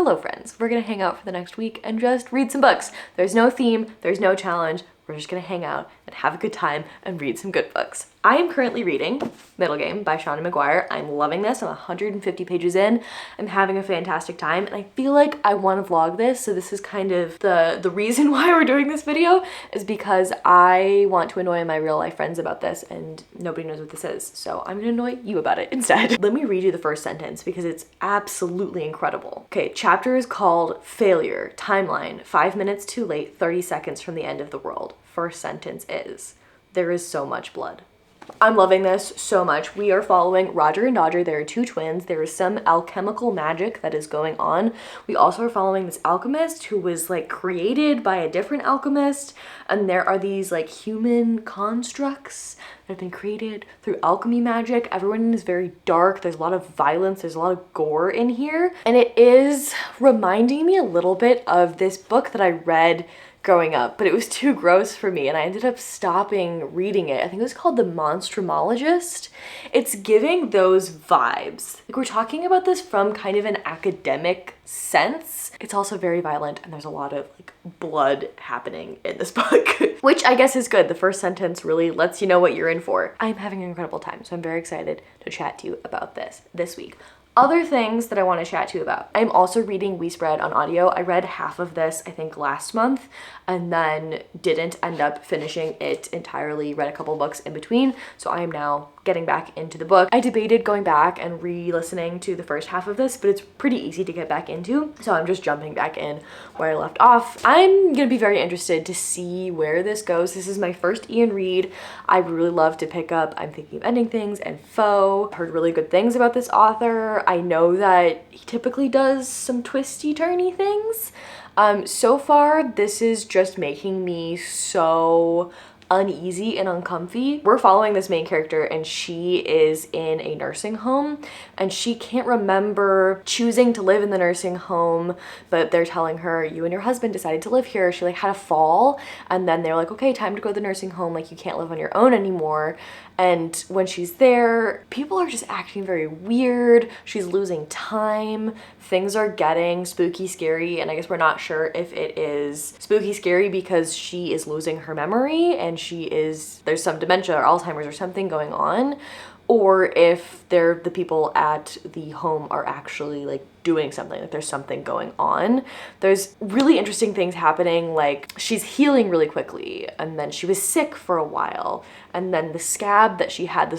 hello friends, we're gonna hang out for the next week and just read some books. There's no theme, there's no challenge. We're just gonna hang out and have a good time and read some good books. I am currently reading Middle Game by Shawnee McGuire. I'm loving this. I'm 150 pages in. I'm having a fantastic time, and I feel like I want to vlog this, so this is kind of the reason why we're doing this video, is because I want to annoy my real life friends about this, and nobody knows what this is, so I'm gonna annoy you about it instead. Let me read you the first sentence because it's absolutely incredible. Okay, chapter is called Failure, Timeline, 5 minutes too late, 30 seconds from the end of the world. First sentence is, there is so much blood. I'm loving this so much. We are following Roger and Dodger. There are two twins. There is some alchemical magic that is going on. We also are following this alchemist who was like created by a different alchemist. And there are these like human constructs that have been created through alchemy magic. Everyone is very dark. There's a lot of violence. There's a lot of gore in here. And it is reminding me a little bit of this book that I read growing up, but it was too gross for me and I ended up stopping reading it. I think it was called The Monstrumologist. It's giving those vibes. Like, we're talking about this from kind of an academic sense. It's also very violent and there's a lot of like blood happening in this book, which I guess is good. The first sentence really lets you know what you're in for. I'm having an incredible time, so I'm very excited to chat to you about this week. Other things that I want to chat to you about. I'm also reading We Spread on audio. I read half of this, I think, last month, and then didn't end up finishing it entirely, read a couple books in between, so I am now getting back into the book. I debated going back and re-listening to the first half of this, but it's pretty easy to get back into, so I'm just jumping back in where I left off. I'm gonna be very interested to see where this goes. This is my first Ian read. I really love to pick up I'm Thinking of Ending Things and Foe. Heard really good things about this author. I know that he typically does some twisty-turny things. So far, this is just making me so uneasy and uncomfy. We're following this main character and she is in a nursing home and she can't remember choosing to live in the nursing home, but they're telling her, you and your husband decided to live here. She like had a fall and then they're like, okay, time to go to the nursing home. Like, you can't live on your own anymore. And when she's there, people are just acting very weird. She's losing time. Things are getting spooky, scary, and I guess we're not sure if it is spooky, scary because she is losing her memory and there's some dementia or Alzheimer's or something going on, or if the people at the home are actually like doing something, like there's something going on. There's really interesting things happening, like she's healing really quickly and then she was sick for a while and then the scar that she had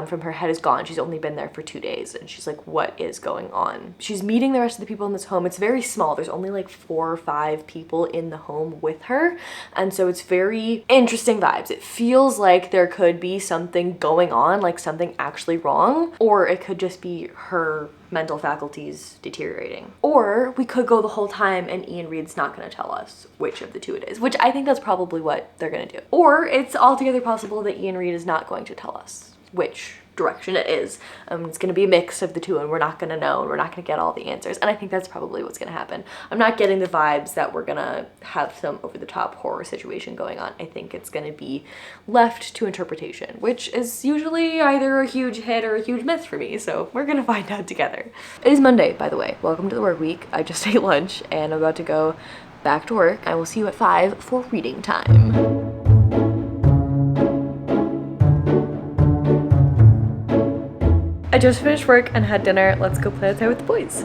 from her head is gone. She's only been there for 2 days and she's like, what is going on? She's meeting the rest of the people in this home. It's very small. There's only like 4 or 5 people in the home with her. And so it's very interesting vibes. It feels like there could be something going on, like something actually wrong, or it could just be her mental faculties deteriorating. Or we could go the whole time and Ian Reid's not gonna tell us which of the two it is, which I think that's probably what they're gonna do. Or it's altogether possible that Ian Reid is not going to tell us which direction it is. It's gonna be a mix of the two and we're not gonna know and we're not gonna get all the answers. And I think that's probably what's gonna happen. I'm not getting the vibes that we're gonna have some over-the-top horror situation going on. I think it's gonna be left to interpretation, which is usually either a huge hit or a huge miss for me. So we're gonna find out together. It is Monday, by the way. Welcome to the work week. I just ate lunch and I'm about to go back to work. I will see you at 5 for reading time. I just finished work and had dinner. Let's go play outside with the boys.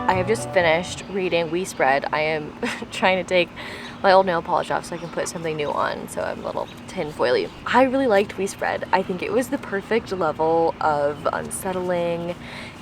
I have just finished reading We Spread. I am trying to take my old nail polish off so I can put something new on, so I'm a little tin-foily. I really liked We Spread. I think it was the perfect level of unsettling,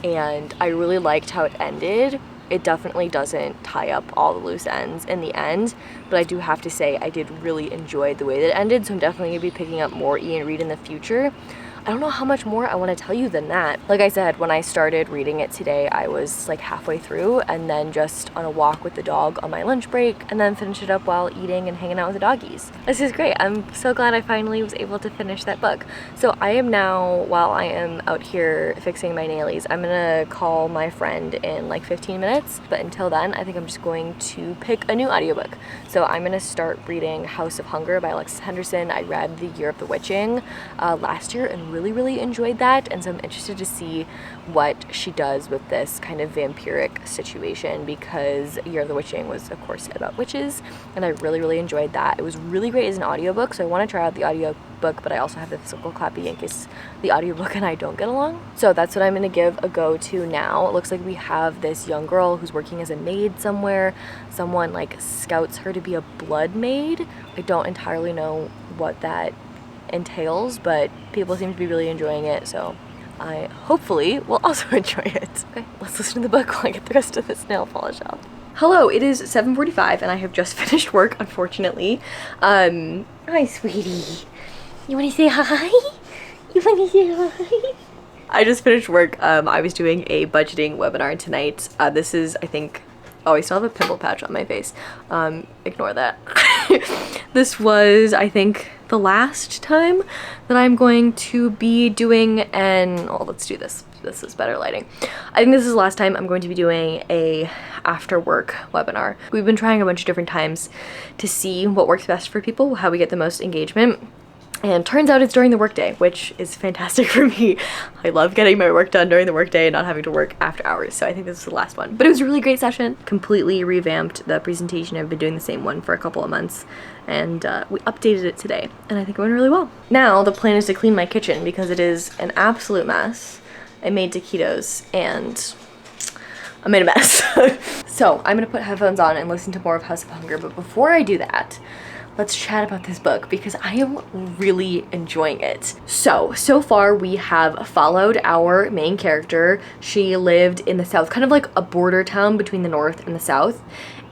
and I really liked how it ended. It definitely doesn't tie up all the loose ends in the end, but I do have to say I did really enjoy the way that it ended, so I'm definitely going to be picking up more Ian Reid in the future. I don't know how much more I want to tell you than that. Like I said, when I started reading it today, I was like halfway through and then just on a walk with the dog on my lunch break and then finished it up while eating and hanging out with the doggies. This is great. I'm so glad I finally was able to finish that book. So I am now, while I am out here fixing my nailies, I'm gonna call my friend in like 15 minutes. But until then, I think I'm just going to pick a new audiobook. So I'm gonna start reading House of Hunger by Alexis Henderson. I read The Year of the Witching last year and really enjoyed that, and so I'm interested to see what she does with this kind of vampiric situation, because Year of the Witching was of course about witches, and I really enjoyed that. It was really great as an audiobook, so I want to try out the audiobook, but I also have the physical copy in case the audiobook and I don't get along. So that's what I'm going to give a go to now. It looks like we have this young girl who's working as a maid somewhere. Someone like scouts her to be a blood maid. I don't entirely know what that entails, but people seem to be really enjoying it, so I hopefully will also enjoy it. Okay, let's listen to the book while I get the rest of this nail polish off. Hello, it is 7:45 and I have just finished work, unfortunately. Hi, sweetie. You wanna say hi? You wanna say hi? I just finished work. I was doing a budgeting webinar tonight. This is, I think, oh, I still have a pimple patch on my face. Ignore that. This was, I think, the last time that I'm going to be doing oh, let's do this. This is better lighting. I think this is the last time I'm going to be doing a after work webinar. We've been trying a bunch of different times to see what works best for people, how we get the most engagement. And turns out it's during the workday, which is fantastic for me. I love getting my work done during the workday and not having to work after hours. So I think this is the last one. But it was a really great session. Completely revamped the presentation. I've been doing the same one for a couple of months. And we updated it today. And I think it went really well. Now the plan is to clean my kitchen because it is an absolute mess. I made taquitos and I made a mess. So I'm going to put headphones on and listen to more of House of Hunger. But before I do that, let's chat about this book because I am really enjoying it. So far we have followed our main character. She lived in the South, kind of like a border town between the North and the South.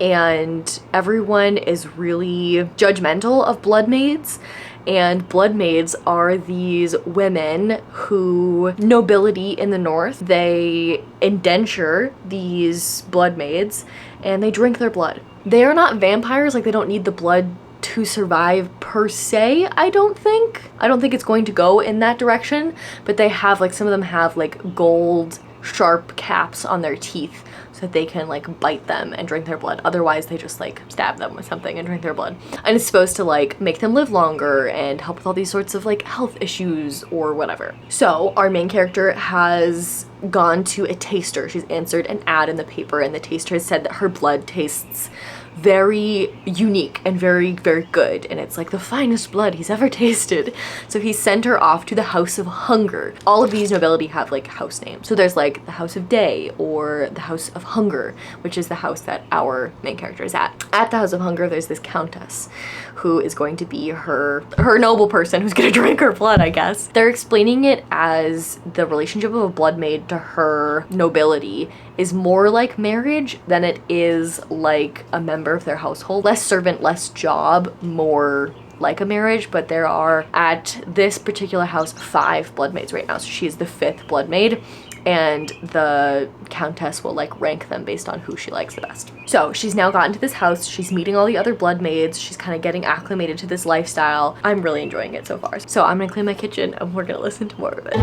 And everyone is really judgmental of blood maids. And blood maids are these women who, nobility in the North, they indenture these blood maids and they drink their blood. They are not vampires, like they don't need the blood to survive per se, I don't think. I don't think it's going to go in that direction, but they have like, some of them have like gold sharp caps on their teeth so that they can like bite them and drink their blood. Otherwise they just like stab them with something and drink their blood. And it's supposed to like make them live longer and help with all these sorts of like health issues or whatever. So our main character has gone to a taster. She's answered an ad in the paper and the taster has said that her blood tastes very unique and very good, and it's like the finest blood he's ever tasted. So he sent her off to the House of Hunger. All of these nobility have like house names. So there's like the House of Day or the House of Hunger, which is the house that our main character is at. At the House of Hunger there's this countess who is going to be her noble person who's gonna drink her blood, I guess. They're explaining it as the relationship of a blood maid to her nobility is more like marriage than it is like a member of their household. Less servant, less job, more like a marriage. But there are, at this particular house, 5 blood maids right now. So she is the 5th blood maid, and the countess will like rank them based on who she likes the best. So she's now gotten to this house, she's meeting all the other blood maids, she's kind of getting acclimated to this lifestyle. I'm really enjoying it so far. So I'm gonna clean my kitchen and we're gonna listen to more of it.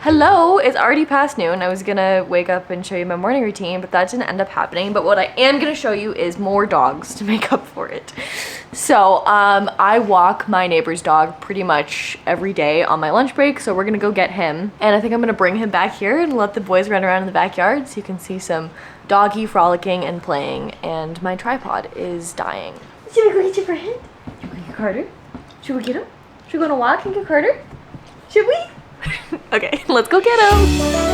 Hello, it's already past noon. I was gonna wake up and show you my morning routine, but that didn't end up happening. But what I am gonna show you is more dogs to make up for it. So I walk my neighbor's dog pretty much every day on my lunch break, so we're gonna go get him. And I think I'm gonna bring him back here and let the boys run around in the backyard so you can see some doggy frolicking and playing. And my tripod is dying. Should I go get your friend? Carter? Should we get him? Should we go on a walk and get Carter? Should we? Okay, let's go get him.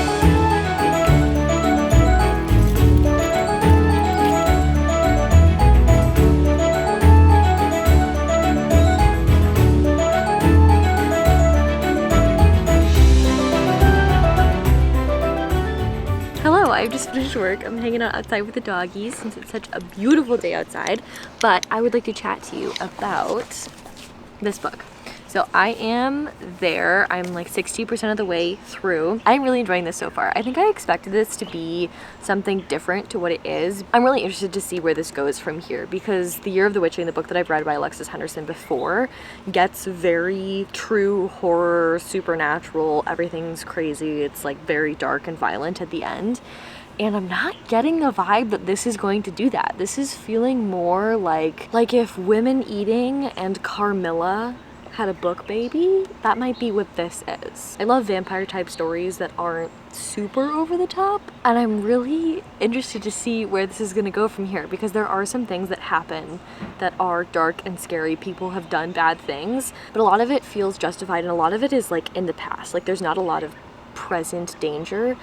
I've just finished work. I'm hanging out outside with the doggies since it's such a beautiful day outside, but I would like to chat to you about this book. So I am there. I'm like 60% of the way through. I'm really enjoying this so far. I think I expected this to be something different to what it is. I'm really interested to see where this goes from here because The Year of the Witching, the book that I've read by Alexis Henderson before, gets very true horror, supernatural, everything's crazy. It's like very dark and violent at the end. And I'm not getting the vibe that this is going to do that. This is feeling more like if Women Eating and Carmilla had a book baby, that might be what this is. I love vampire type stories that aren't super over the top, and I'm really interested to see where this is gonna go from here because there are some things that happen that are dark and scary. People have done bad things, but a lot of it feels justified and a lot of it is like in the past. Like there's not a lot of present danger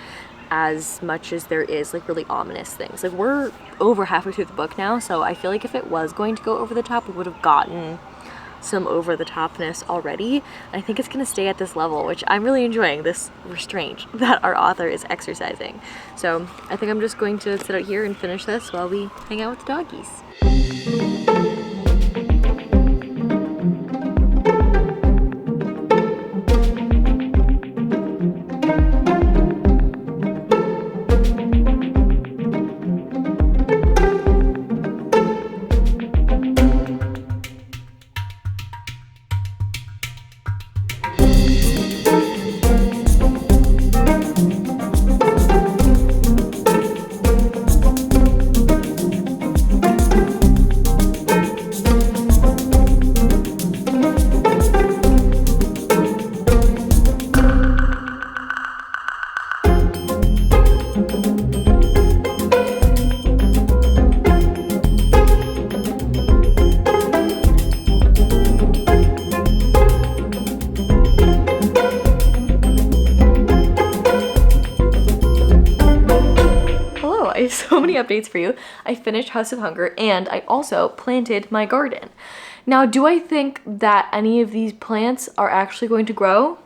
as much as there is like really ominous things. Like we're over halfway through the book now, so I feel like if it was going to go over the top, we would have gotten some over the topness already. I think it's gonna stay at this level, which I'm really enjoying, this restraint that our author is exercising. So I think I'm just going to sit out here and finish this while we hang out with the doggies. So many updates for you. I finished House of Hunger and I also planted my garden. Now, do I think that any of these plants are actually going to grow?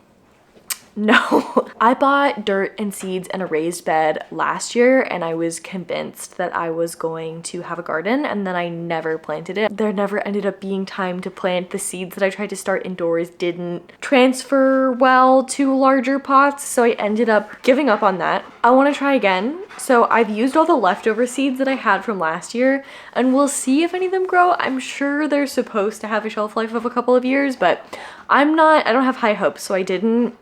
No. I bought dirt and seeds and a raised bed last year and I was convinced that I was going to have a garden and then I never planted it. There never ended up being time to plant. The seeds that I tried to start indoors didn't transfer well to larger pots, so I ended up giving up on that. I want to try again. So I've used all the leftover seeds that I had from last year and we'll see if any of them grow. I'm sure they're supposed to have a shelf life of a couple of years, but I don't have high hopes, so I didn't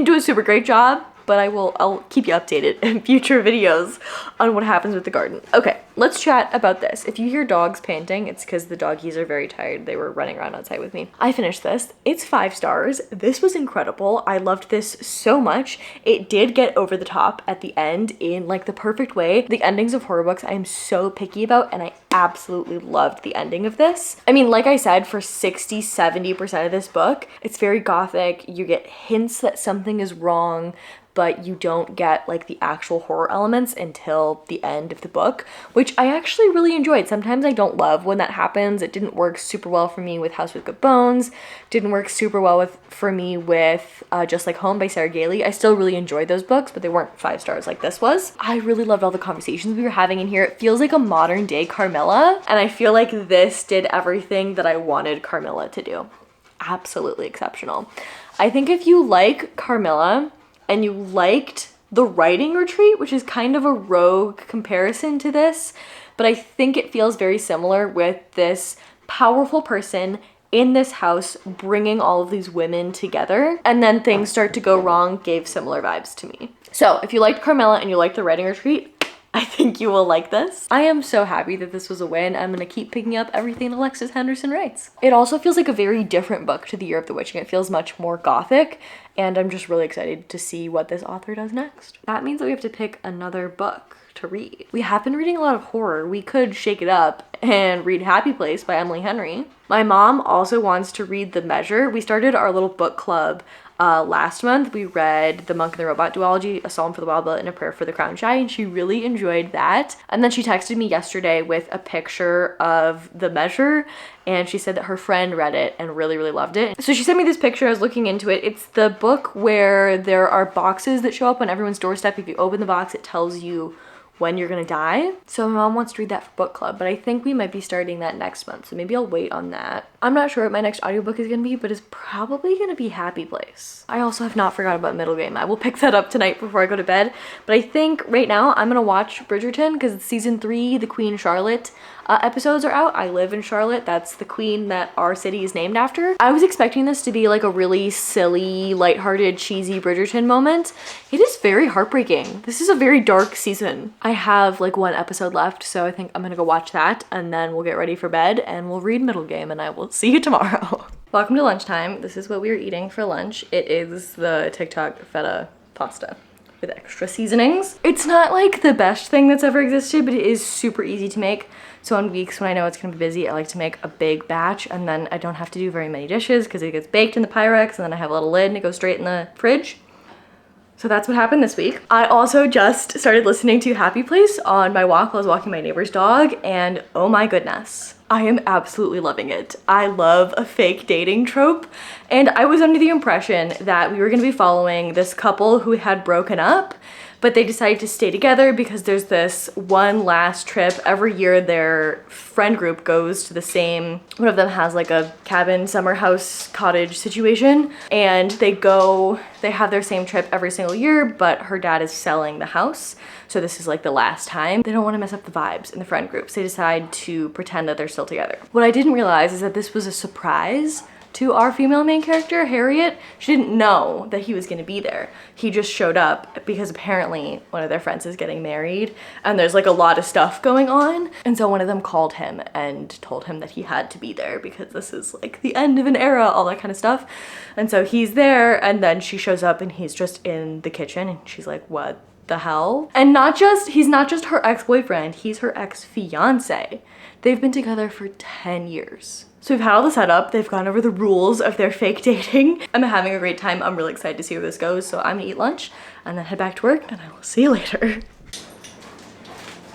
do a super great job, but I'll keep you updated in future videos on what happens with the garden. Okay, let's chat about this. If you hear dogs panting, it's because the doggies are very tired. They were running around outside with me. I finished this. It's 5 stars. This was incredible. I loved this so much. It did get over the top at the end in like the perfect way. The endings of horror books I am so picky about, and I absolutely loved the ending of this. I mean, like I said, for 60-70% of this book, it's very gothic. You get hints that something is wrong, but you don't get like the actual horror elements until the end of the book, which I actually really enjoyed. Sometimes I don't love when that happens. It didn't work super well for me with House with Good Bones. Didn't work super well for me with Just Like Home by Sarah Gailey. I still really enjoyed those books, but they weren't 5 stars like this was. I really loved all the conversations we were having in here. It feels like a modern day Carmilla, and I feel like this did everything that I wanted Carmilla to do. Absolutely exceptional. I think if you like Carmilla, and you liked The Writing Retreat, which is kind of a rogue comparison to this, but I think it feels very similar with this powerful person in this house bringing all of these women together, and then things start to go wrong, gave similar vibes to me. So if you liked Carmilla and you liked The Writing Retreat, I think you will like this. I am so happy that this was a win. I'm gonna keep picking up everything Alexis Henderson writes. It also feels like a very different book to The Year of the Witching. It feels much more gothic, and I'm just really excited to see what this author does next. That means that we have to pick another book to read. We have been reading a lot of horror. We could shake it up and read Happy Place by Emily Henry. My mom also wants to read The Measure. We started our little book club last month. We read The Monk and the Robot duology, A Psalm for the Wild Bill, and A Prayer for the Crown Shy, and she really enjoyed that. And then she texted me yesterday with a picture of The Measure, and she said that her friend read it and really, really loved it. So she sent me this picture. I was looking into it. It's the book where there are boxes that show up on everyone's doorstep. If you open the box, it tells you when you're gonna die. So my mom wants to read that for book club, but I think we might be starting that next month, so maybe I'll wait on that. I'm not sure what my next audiobook is gonna be, but it's probably gonna be Happy Place. I also have not forgot about Middle Game. I will pick that up tonight before I go to bed, but I think right now I'm gonna watch Bridgerton because season 3, the Queen Charlotte episodes are out. I live in Charlotte. That's the queen that our city is named after. I was expecting this to be like a really silly, lighthearted, cheesy Bridgerton moment. It is very heartbreaking. This is a very dark season. I have like 1 episode left, so I think I'm gonna go watch that and then we'll get ready for bed and we'll read Middle Game, and I will see you tomorrow. Welcome to lunchtime. This is what we are eating for lunch. It is the TikTok feta pasta with extra seasonings. It's not like the best thing that's ever existed, but it is super easy to make. So on weeks when I know it's gonna be busy, I like to make a big batch, and then I don't have to do very many dishes because it gets baked in the Pyrex, and then I have a little lid and it goes straight in the fridge. So that's what happened this week. I also just started listening to Happy Place on my walk while I was walking my neighbor's dog, and oh my goodness, I am absolutely loving it. I love a fake dating trope, and I was under the impression that we were gonna be following this couple who had broken up, but they decided to stay together because there's this one last trip. Every year their friend group goes to the same, one of them has like a cabin, summer house, cottage situation, and they have their same trip every single year, but her dad is selling the house. So this is like the last time. They don't want to mess up the vibes in the friend group, so they decide to pretend that they're still together. What I didn't realize is that this was a surprise to our female main character, Harriet. She didn't know that he was gonna be there. He just showed up because apparently one of their friends is getting married and there's like a lot of stuff going on. And so one of them called him and told him that he had to be there because this is like the end of an era, all that kind of stuff. And so he's there, and then she shows up and he's just in the kitchen and she's like, what the hell? And he's not just her ex-boyfriend, he's her ex-fiance. They've been together for 10 years. So we've had all the setup, they've gone over the rules of their fake dating. I'm having a great time. I'm really excited to see where this goes. So I'm gonna eat lunch and then head back to work, and I will see you later.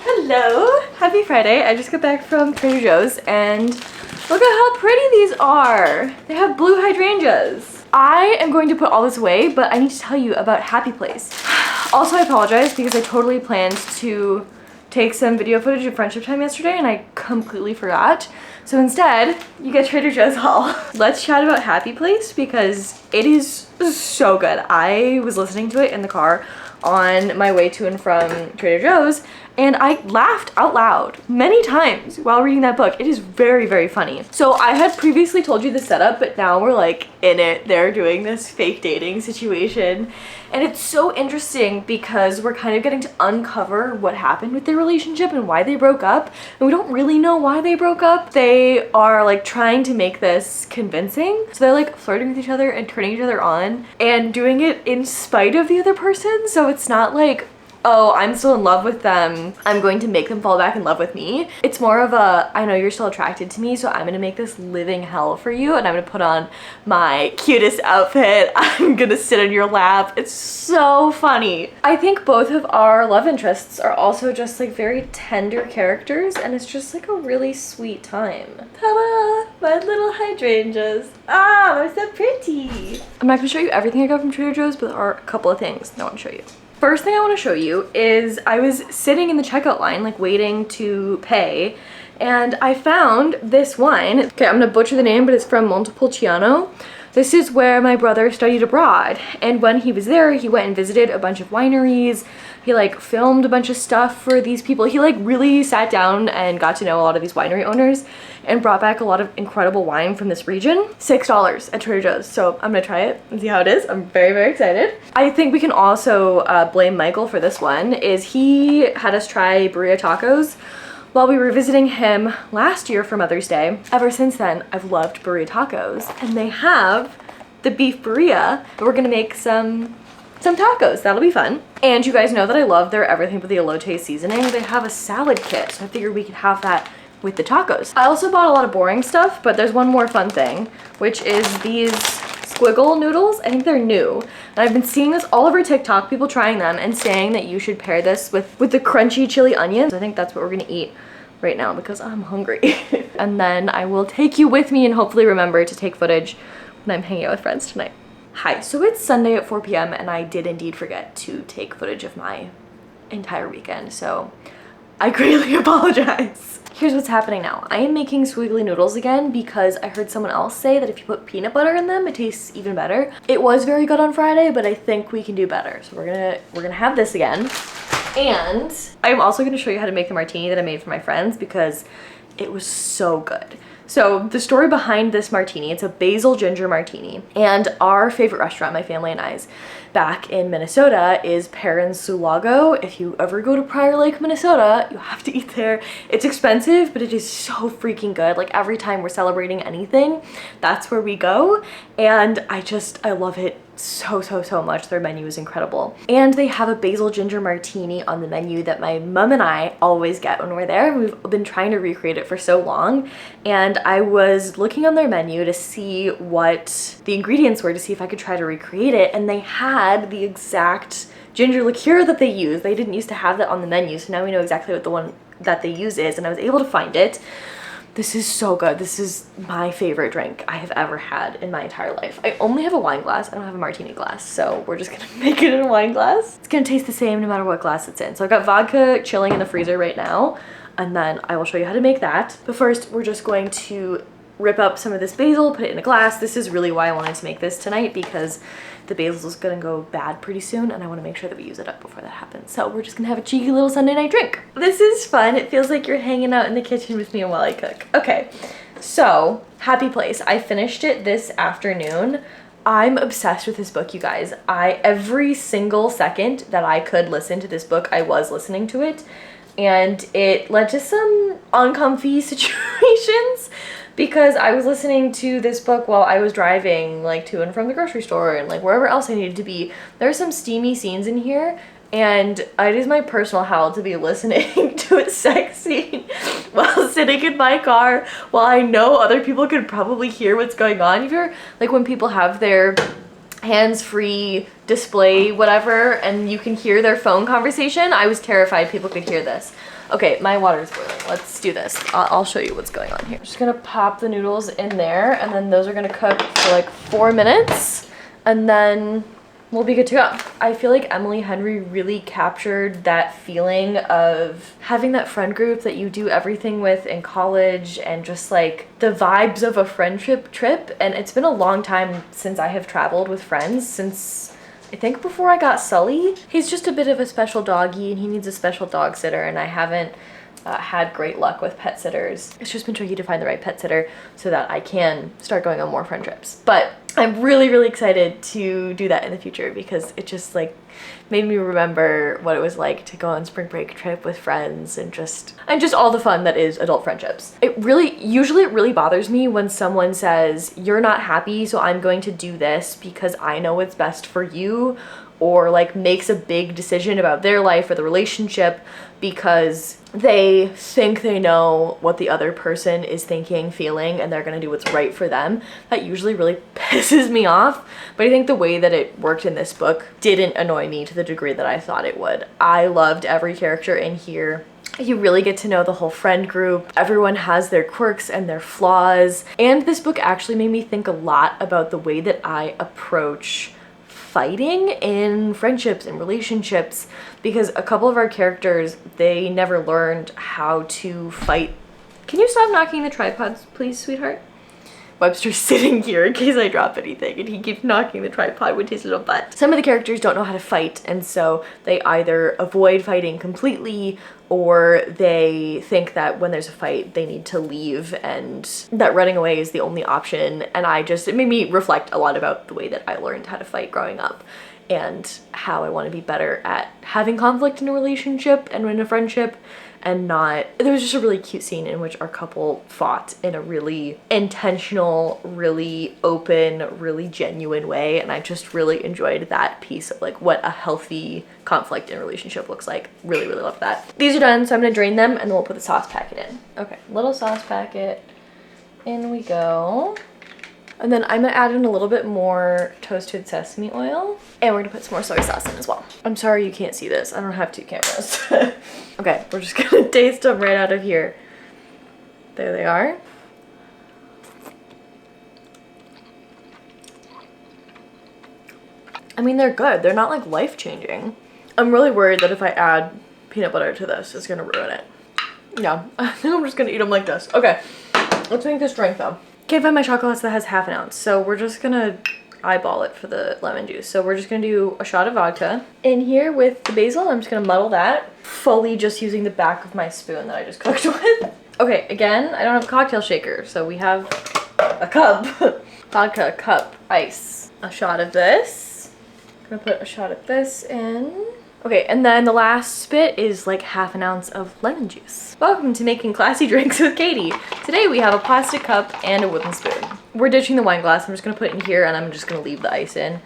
Hello, happy Friday. I just got back from Trader Joe's and look at how pretty these are. They have blue hydrangeas. I am going to put all this away, but I need to tell you about Happy Place. Also, I apologize because I totally planned to take some video footage of friendship time yesterday and I completely forgot. So instead, you get Trader Joe's haul. Let's chat about Happy Place because it is so good. I was listening to it in the car on my way to and from Trader Joe's, and I laughed out loud many times while reading that book. It is very, very funny. So I had previously told you the setup, but now we're like in it. They're doing this fake dating situation. And it's so interesting because we're kind of getting to uncover what happened with their relationship and why they broke up. And we don't really know why they broke up. They are like trying to make this convincing. So they're like flirting with each other and turning each other on and doing it in spite of the other person. So it's not like, oh, I'm still in love with them, I'm going to make them fall back in love with me. It's more of a, I know you're still attracted to me, so I'm gonna make this living hell for you, and I'm gonna put on my cutest outfit, I'm gonna sit on your lap. It's so funny. I think both of our love interests are also just like very tender characters, and it's just like a really sweet time. Ta-da! My little hydrangeas. Ah, they're so pretty. I'm not gonna show you everything I got from Trader Joe's, but there are a couple of things I want to show you. First thing I want to show you is I was sitting in the checkout line, like waiting to pay, and I found this wine. Okay, I'm gonna butcher the name, but it's from Montepulciano. This is where my brother studied abroad, and when he was there, he went and visited a bunch of wineries. He like filmed a bunch of stuff for these people. He like really sat down and got to know a lot of these winery owners and brought back a lot of incredible wine from this region. $6 at Trader Joe's. So I'm gonna try it and see how it is. I'm very, very excited. I think we can also blame Michael for this one, is he had us try burrito tacos while we were visiting him last year for Mother's Day. Ever since then, I've loved burrito tacos, and they have the beef burrito. We're gonna make some some tacos. That'll be fun. And you guys know that I love their everything but the elote seasoning. They have a salad kit, so I figured we could have that with the tacos. I also bought a lot of boring stuff, but there's one more fun thing, which is these squiggle noodles. I think they're new. And I've been seeing this all over TikTok, people trying them and saying that you should pair this with the crunchy chili onions. I think that's what we're gonna eat right now because I'm hungry. And then I will take you with me and hopefully remember to take footage when I'm hanging out with friends tonight. Hi, so it's Sunday at 4 p.m. and I did indeed forget to take footage of my entire weekend, so I greatly apologize. Here's what's happening now. I am making squiggly noodles again because I heard someone else say that if you put peanut butter in them, it tastes even better. It was very good on Friday, but I think we can do better. So we're gonna have this again. And I'm also gonna show you how to make the martini that I made for my friends because it was so good. So the story behind this martini, it's a basil ginger martini. And our favorite restaurant, my family and I's, back in Minnesota is Perrin Sulago. If you ever go to Prior Lake, Minnesota, you have to eat there. It's expensive, but it is so freaking good. Like every time we're celebrating anything, that's where we go. And I love it so much. Their menu is incredible. And they have a basil ginger martini on the menu that my mom and I always get when we're there. We've been trying to recreate it for so long. And I was looking on their menu to see what the ingredients were to see if I could try to recreate it. And they had the exact ginger liqueur that they use. They didn't used to have that on the menu. So now we know exactly what the one that they use is. And I was able to find it. This is so good. This is my favorite drink I have ever had in my entire life. I only have a wine glass. I don't have a martini glass, so we're just gonna make it in a wine glass. It's gonna taste the same no matter what glass it's in. So I've got vodka chilling in the freezer right now, and then I will show you how to make that. But first, we're just going to rip up some of this basil, put it in a glass. This is really why I wanted to make this tonight because the basil is gonna go bad pretty soon and I wanna make sure that we use it up before that happens. So we're just gonna have a cheeky little Sunday night drink. This is fun. It feels like you're hanging out in the kitchen with me while I cook. Okay, so Happy Place. I finished it this afternoon. I'm obsessed with this book, you guys. Every single second that I could listen to this book, I was listening to it. And it led to some uncomfy situations because I was listening to this book while I was driving like to and from the grocery store and like wherever else I needed to be. There are some steamy scenes in here and it is my personal hell to be listening to a sex scene while sitting in my car while I know other people could probably hear what's going on. If you're like when people have their hands-free display whatever and you can hear their phone conversation, I was terrified people could hear this. Okay, my water's boiling. Let's do this. I'll show you what's going on here. I'm just gonna pop the noodles in there and then those are gonna cook for like 4 minutes and then we'll be good to go. I feel like Emily Henry really captured that feeling of having that friend group that you do everything with in college and just like the vibes of a friendship trip. And it's been a long time since I have traveled with friends, since I think before I got Sully. He's just a bit of a special doggy and he needs a special dog sitter and I haven't had great luck with pet sitters. It's just been tricky to find the right pet sitter so that I can start going on more friend trips. But I'm really excited to do that in the future because it just like made me remember what it was like to go on spring break trip with friends and just all the fun that is adult friendships. Usually it really bothers me when someone says, you're not happy, so I'm going to do this because I know what's best for you, or like makes a big decision about their life or the relationship because they think they know what the other person is thinking, feeling, and they're gonna do what's right for them. That usually really pisses me off, but I think the way that it worked in this book didn't annoy me to the degree that I thought it would. I loved every character in here. You really get to know the whole friend group. Everyone has their quirks and their flaws. And this book actually made me think a lot about the way that I approach fighting in friendships and relationships, because a couple of our characters, they never learned how to fight. Can you stop knocking the tripods, please, sweetheart? Webster's sitting here in case I drop anything and he keeps knocking the tripod with his little butt. Some of the characters don't know how to fight, and so they either avoid fighting completely or they think that when there's a fight they need to leave and that running away is the only option. And it made me reflect a lot about the way that I learned how to fight growing up and how I want to be better at having conflict in a relationship and in a friendship and not, there was just a really cute scene in which our couple fought in a really intentional, really open, really genuine way, and I just really enjoyed that piece of like what a healthy conflict in a relationship looks like. Really, really love that. These are done, so I'm gonna drain them and then we'll put the sauce packet in. Okay, little sauce packet, in we go. And then I'm gonna add in a little bit more toasted sesame oil, and we're gonna put some more soy sauce in as well. I'm sorry you can't see this. I don't have 2 cameras. Okay, we're just gonna taste them right out of here. There they are. I mean, they're good. They're not like life-changing. I'm really worried that if I add peanut butter to this, it's gonna ruin it. Yeah, I think I'm just gonna eat them like this. Okay, let's make this drink though. Can't find my shot glass that has ½ an ounce, so we're just gonna eyeball it for the lemon juice. So we're just gonna do a shot of vodka. In here with the basil, I'm just gonna muddle that, fully just using the back of my spoon that I just cooked with. Okay, again, I don't have a cocktail shaker, so we have a cup. Vodka, cup, ice. A shot of this. I'm gonna put a shot of this in. Okay, and then the last bit is like ½ an ounce of lemon juice. Welcome to Making Classy Drinks with Katie. Today we have a plastic cup and a wooden spoon. We're ditching the wine glass. I'm just gonna put it in here and I'm just gonna leave the ice in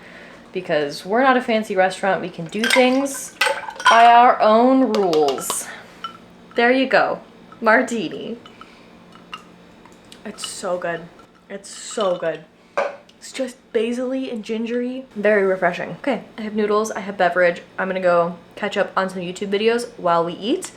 because we're not a fancy restaurant. We can do things by our own rules. There you go, martini. It's so good. It's so good. It's just basil-y and gingery. Very refreshing. Okay, I have noodles, I have beverage. I'm gonna go catch up on some YouTube videos while we eat.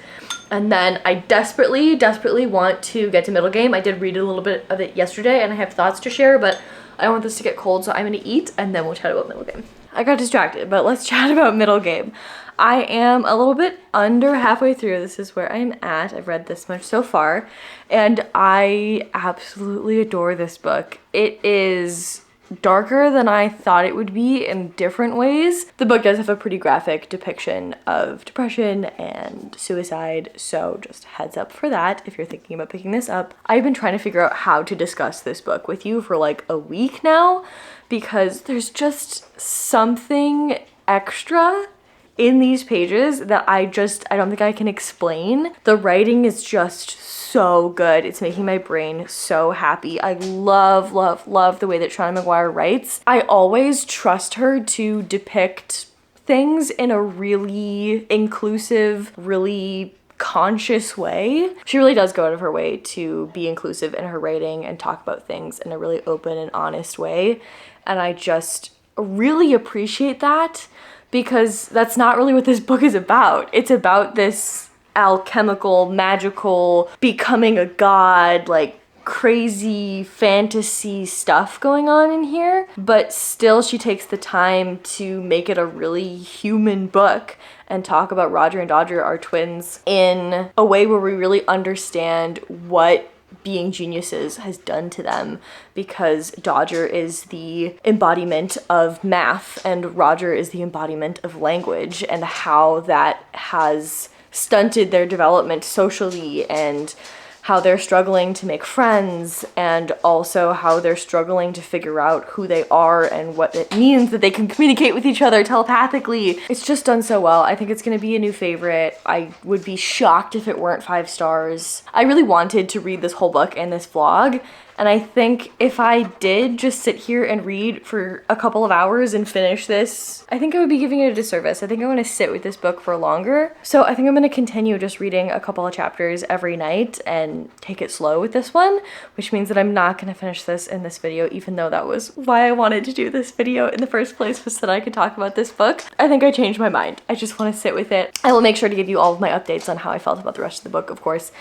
And then I desperately want to get to Middle Game. I did read a little bit of it yesterday and I have thoughts to share, but I don't want this to get cold, so I'm gonna eat and then we'll chat about Middle Game. I got distracted, but let's chat about Middle Game. I am a little bit under halfway through. This is where I'm at. I've read this much so far, and I absolutely adore this book. It is darker than I thought it would be in different ways. The book does have a pretty graphic depiction of depression and suicide, so just heads up for that if you're thinking about picking this up. I've been trying to figure out how to discuss this book with you for like a week now because there's just something extra in these pages that I don't think I can explain. The writing is just so good. It's making my brain so happy. I love the way that Shauna McGuire writes. I always trust her to depict things in a really inclusive, really conscious way. She really does go out of her way to be inclusive in her writing and talk about things in a really open and honest way. And I just really appreciate that, because that's not really what this book is about. It's about this alchemical, magical, becoming a god, like crazy fantasy stuff going on in here. But still, she takes the time to make it a really human book and talk about Roger and Dodger, our twins, in a way where we really understand what being geniuses has done to them, because Dodger is the embodiment of math and Roger is the embodiment of language, and how that has stunted their development socially, and how they're struggling to make friends, and also how they're struggling to figure out who they are and what it means that they can communicate with each other telepathically. It's just done so well. I think it's gonna be a new favorite. I would be shocked if it weren't 5 stars. I really wanted to read this whole book and this vlog, and I think if I did just sit here and read for a couple of hours and finish this, I think I would be giving it a disservice. I think I want to sit with this book for longer. So I think I'm going to continue just reading a couple of chapters every night and take it slow with this one, which means that I'm not going to finish this in this video, even though that was why I wanted to do this video in the first place, was so that I could talk about this book. I think I changed my mind. I just want to sit with it. I will make sure to give you all of my updates on how I felt about the rest of the book, of course,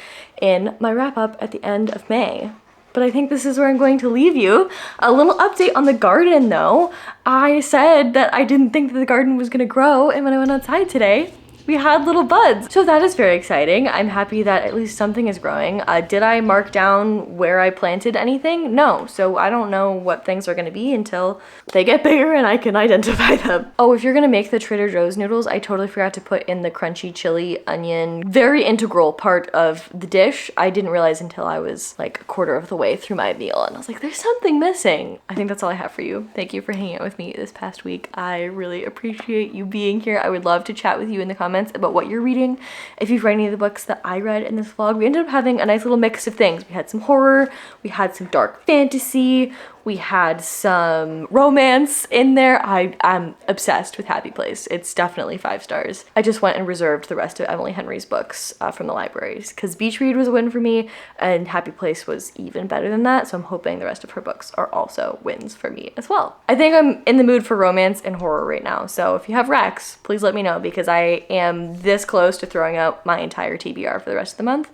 in my wrap up at the end of May. But I think this is where I'm going to leave you. A little update on the garden though. I said that I didn't think that the garden was gonna grow, and when I went outside today, we had little buds. So that is very exciting. I'm happy that at least something is growing. Did I mark down where I planted anything? No, so I don't know what things are gonna be until they get bigger and I can identify them. Oh, if you're gonna make the Trader Joe's noodles, I totally forgot to put in the crunchy chili onion, very integral part of the dish. I didn't realize until I was like a quarter of the way through my meal, and I was like, there's something missing. I think that's all I have for you. Thank you for hanging out with me this past week. I really appreciate you being here. I would love to chat with you in the comments comments about what you're reading. If you've read any of the books that I read in this vlog, we ended up having a nice little mix of things. We had some horror, we had some dark fantasy, we had some romance in there. I'm obsessed with Happy Place. It's definitely 5 stars. I just went and reserved the rest of Emily Henry's books from the libraries because Beach Read was a win for me and Happy Place was even better than that. So I'm hoping the rest of her books are also wins for me as well. I think I'm in the mood for romance and horror right now. So if you have recs, please let me know because I am this close to throwing out my entire TBR for the rest of the month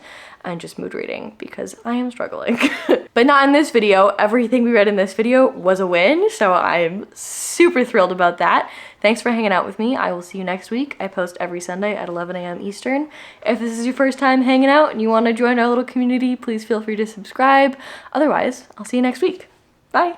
and just mood reading because I am struggling. But not in this video. Everything we read in this video was a win, so I'm super thrilled about that. Thanks for hanging out with me. I will see you next week. I post every Sunday at 11 a.m. Eastern. If this is your first time hanging out and you want to join our little community, please feel free to subscribe. Otherwise, I'll see you next week. Bye.